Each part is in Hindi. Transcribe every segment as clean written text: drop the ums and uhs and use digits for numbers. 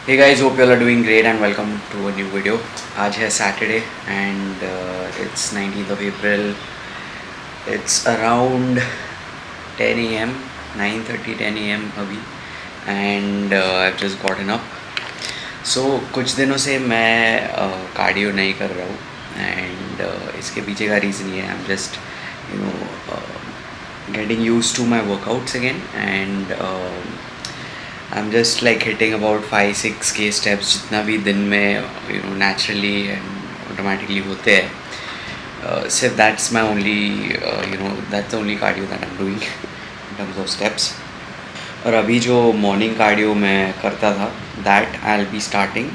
Hey guys, hope you all are doing great and welcome to a new video. आज है Saturday and it's 19th of April. It's around 10 a.m. 9:30 10 a.m. अभी and I've just gotten up. So कुछ दिनों से मैं कार्डियो नहीं कर रहा हूँ and इसके पीछे का रीज़न ये है I'm just you know getting used to my workouts again and I'm just like hitting about 5-6 k steps जितना भी दिन में naturally and automatically होते हैं. So that's my only that's the only cardio that I'm doing in terms of steps. और अभी जो मॉर्निंग कार्डियो मैं करता था that I will be starting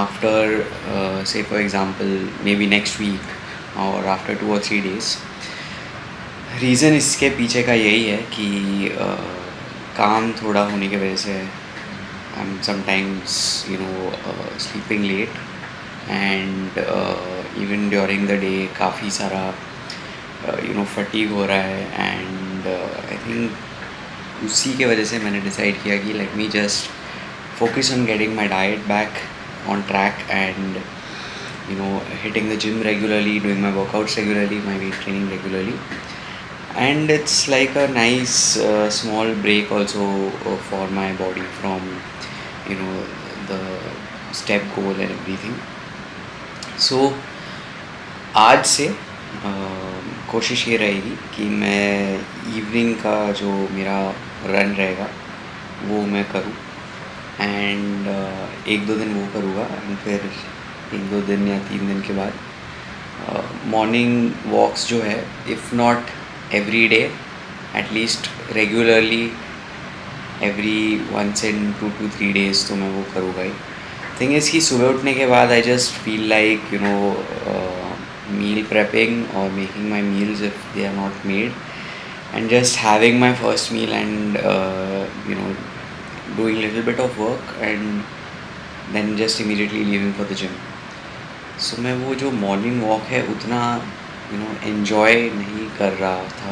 after से for example maybe next week और आफ्टर 2 or 3 days. रीज़न इसके पीछे का यही है कि काम थोड़ा होने की वजह से I am sometimes sleeping late and even during the day काफ़ी सारा फटीग हो रहा है एंड आई थिंक उसी के वजह से मैंने डिसाइड किया कि let me just focus on getting my diet back on track and hitting the gym regularly, doing my workouts regularly, my weight training regularly. And it's like a nice small break also for my body from the step goal and everything. So आज से कोशिश ये रहेगी कि मैं इवनिंग का जो मेरा रन रहेगा वो मैं करूँ एंड 1-2 दिन वो करूँगा एंड फिर 1-2 दिन या 3 दिन के बाद मॉर्निंग वॉक्स जो है if not every day, at least regularly every once in 2 to 3 days तो मैं वो करूँगा ही. थिंग इज़ कि सुबह उठने के बाद I just feel like meal prepping or making my meals if they are not made and just having my first meal and doing little bit of work and then just immediately leaving for the gym. So मैं वो जो मॉर्निंग वॉक है उतना enjoy नहीं कर रहा था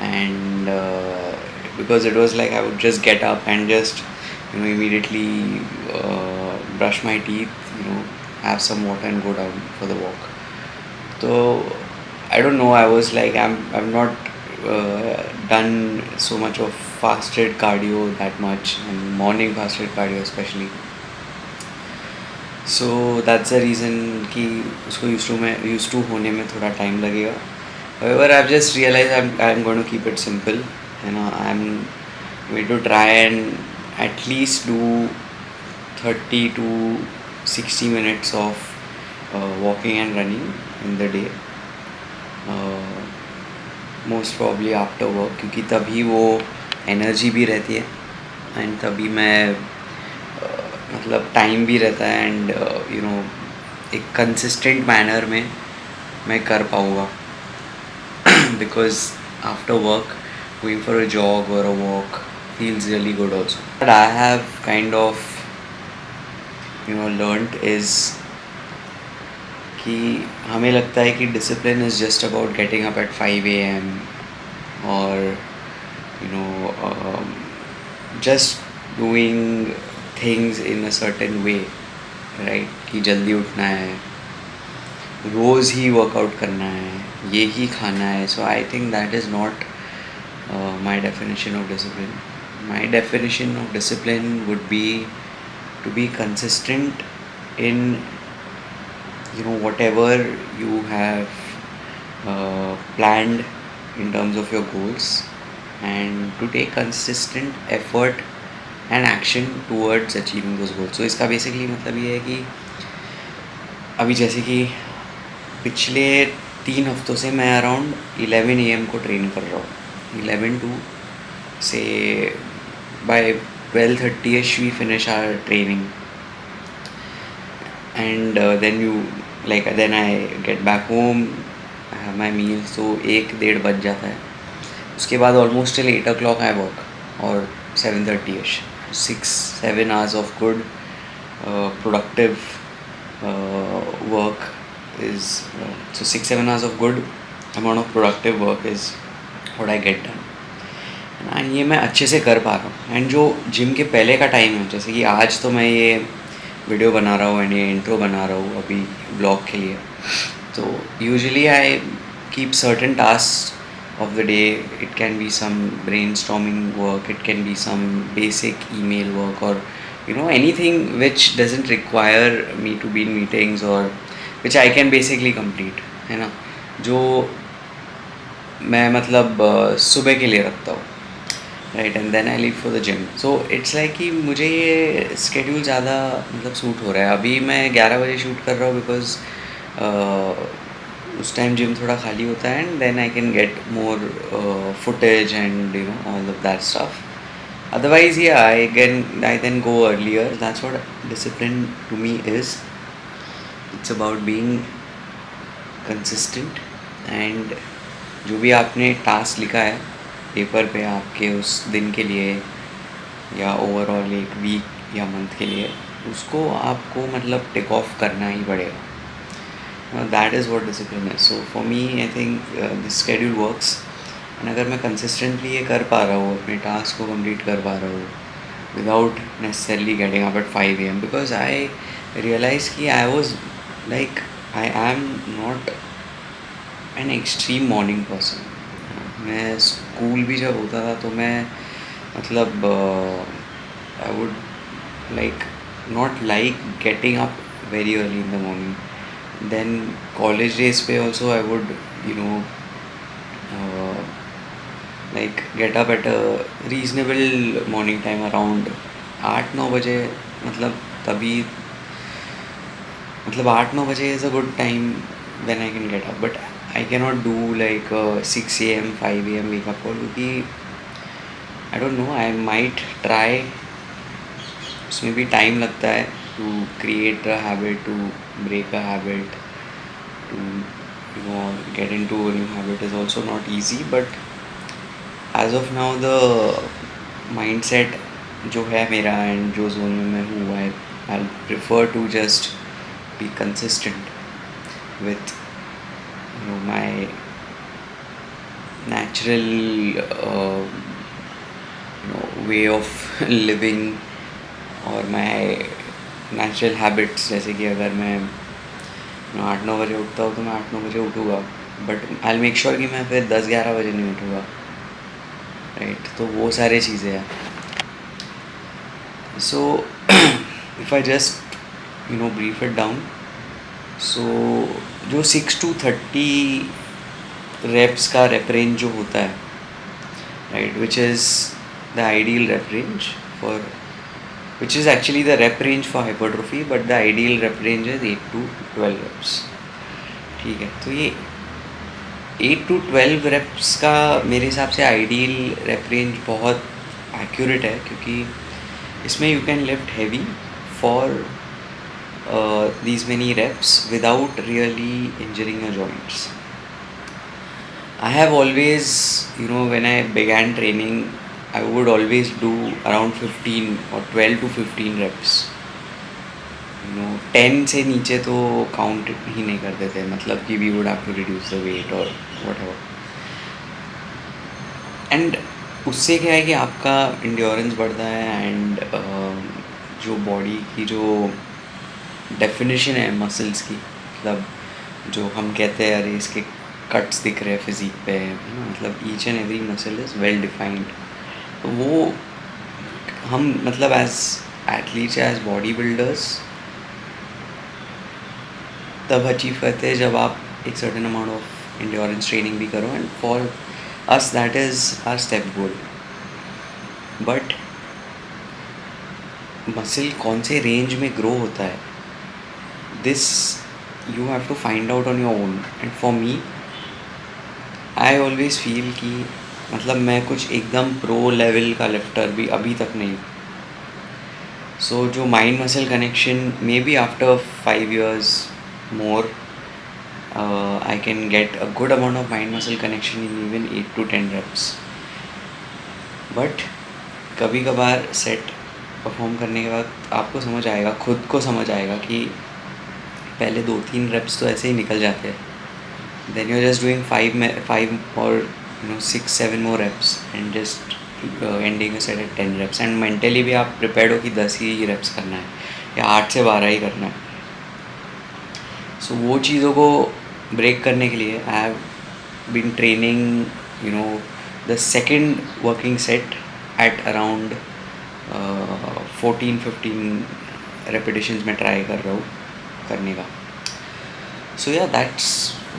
and because it was like I would just get up and just immediately brush my teeth, have some water and go down for the walk. So I don't know, I was like I'm not done so much of fasted cardio that much and morning fasted cardio especially. So that's the reason कि उसको used to होने में थोड़ा टाइम लगेगा. However, I've just realized I'm going to keep it simple. I'm going to try and at least do 30 to 60 minutes of walking and running in the day. Most probably after work क्योंकि तभी वो एनर्जी भी रहती है एंड तभी मैं मतलब टाइम भी रहता है एंड एक कंसिस्टेंट मैनर में मैं कर पाऊँगा because after work going for a jog और a walk feels really good also. But I have kind of learned is कि हमें लगता है कि discipline is just about getting up at 5 AM और just doing things in a certain way, right, कि जल्दी उठना है, रोज़ ही वर्कआउट करना है, ये ही खाना है. So I think that is not my definition of discipline. My definition of discipline would be to be consistent in whatever you have planned in terms of your goals and to take consistent effort and action towards achieving those goals. So इसका basically मतलब ये है कि अभी जैसे कि पिछले 3 हफ्तों से मैं अराउंड 11 AM को ट्रेन कर रहा हूँ. 11 to say by 12:30ish we finish our training and then I get back home, I have my meal. So 1-1:30 बज जाता है. उसके बाद almost till 8 o'clock I work or 7:30ish. 6-7 hours of good productive work is so 6-7 hours of good amount of productive work is what I get done. ना, ये मैं अच्छे से कर पा रहा हूँ। एंड जो जिम के पहले का टाइम है, जैसे कि आज तो मैं ये वीडियो बना रहा हूँ एंड ये इंट्रो बना रहा हूँ अभी ब्लॉग के लिए, तो usually I keep certain task of the day. It can be some brainstorming work, it can be some basic email work, और anything which doesn't require me to be in meetings, or which I can basically complete, है ना, जो मैं मतलब सुबह के लिए रखता हूँ, right. And then I leave for the gym. So it's like कि मुझे ये स्केड्यूल ज़्यादा मतलब सूट हो रहा है. अभी मैं 11 बजे शूट कर रहा हूँ बिकॉज उस टाइम जिम थोड़ा खाली होता है, and then I can get more footage and all of that stuff. Otherwise, yeah, I then go earlier. That's what discipline to me is. It's about being consistent, and जो भी आपने टास्क लिखा है पेपर पे आपके उस दिन के लिए या ओवरऑल एक वीक या मंथ के लिए, उसको आपको मतलब टेक ऑफ करना ही पड़ेगा. दैट इज़ व्हाट डिसिप्लिन है. So for me I think this schedule works. And अगर मैं कंसिस्टेंटली ये कर पा रहा हूँ, अपने टास्क को कंप्लीट कर पा रहा हूँ without necessarily getting up at 5 a.m. because I realized कि I was like I am not an extreme morning person. मैं स्कूल भी जब होता था तो मैं मतलब I would like not like getting up very early in the morning. Then college days पे also I would you know uh, like get up at a reasonable morning time around 8-9 बजे. मतलब तभी मतलब 8-9 बजे is a good time when I can get up, but I cannot do like 6 a.m. 5 a.m. wake up call, क्योंकि I don't know, I might try. उसमें भी टाइम लगता है to create a habit, to break a habit, to get into a new habit is also not easy. But as of now the mindset जो है मेरा एंड जो जोन में मैं हूँ, I prefer to just be consistent with my natural way of living और माई नेचुरल हैबिट्स. जैसे कि अगर मैं 8-9 बजे उठता हूँ तो मैं 8-9 बजे उठूँगा, बट आई मेक श्योर कि मैं फिर 10-11 बजे नहीं उठूँगा, राइट. तो वो सारी चीज़ें हैं. So if I just brief it down, so जो 6 to 30 reps का rep range जो होता है, right, which is the ideal rep range for, which is actually the rep range for hypertrophy, but the ideal rep range is 8 to 12 reps. ठीक है, तो ये 8 to 12 reps का मेरे हिसाब से ideal rep range बहुत accurate है, क्योंकि इसमें you can lift heavy for these many reps without really injuring your joints. I have always, when I began training, I would always do around 15 or 12 to 15 reps. 10 से नीचे तो काउंट ही नहीं करते थे, मतलब कि we would have to reduce the weight or whatever. And उससे क्या है कि आपका इंड्योरेंस बढ़ता है, एंड जो बॉडी की जो डेफिनेशन है मसल्स की, मतलब जो हम कहते हैं अरे इसके कट्स दिख रहे हैं फिजिक पे, मतलब each and every muscle is well defined. तो वो हम मतलब as athletes, as body builders तब अचीव करते हैं जब आप एक certain amount of endurance training भी करो, and for us that is our step goal. But muscle कौन से रेंज में ग्रो होता है, this you have to find out on your own. And for me I always feel कि मतलब मैं कुछ एकदम प्रो लेवल का लिफ्टर भी अभी तक नहीं. सो जो mind muscle connection may be after 5 years more, I can get a good amount of mind muscle connection in even 8 to 10 reps. But कभी कभार सेट परफॉर्म करने के बाद आपको समझ आएगा, खुद को समझ आएगा कि पहले 2-3 reps तो ऐसे ही निकल जाते हैं. Then you're just doing 5 or 6-7 more reps and just ending set at 10 reps and mentally भी आप प्रिपेयर्ड हो कि 10 ही reps करना है या 8 से 12 ही करना है. सो वो चीज़ों को ब्रेक करने के लिए I have been training the second working set at around 14-15 repetitions में ट्राई कर रहा हूँ करने का. So yeah that's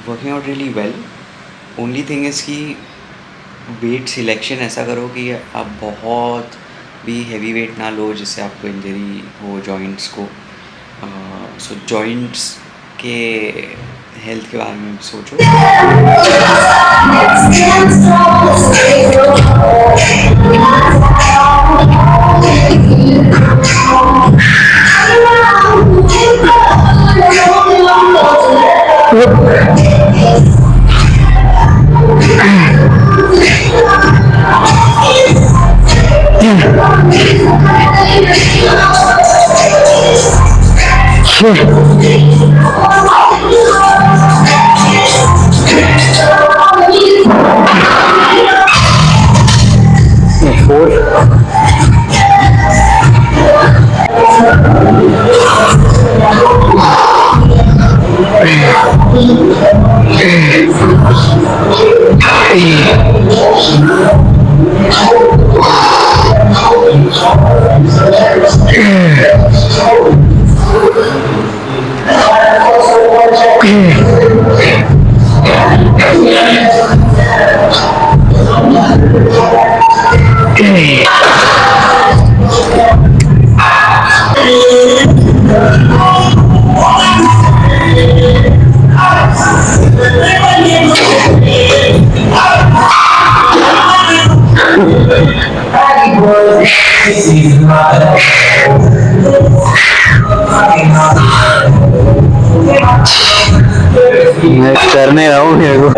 working out really well. Only thing is कि वेट सिलेक्शन ऐसा करो कि आप बहुत भी हैवी वेट ना लो जिससे आपको इंजरी हो जॉइंट्स को. सो जॉइंट्स के हेल्थ के बारे में सोचो. मैं करने रहा हूँ मेरे को.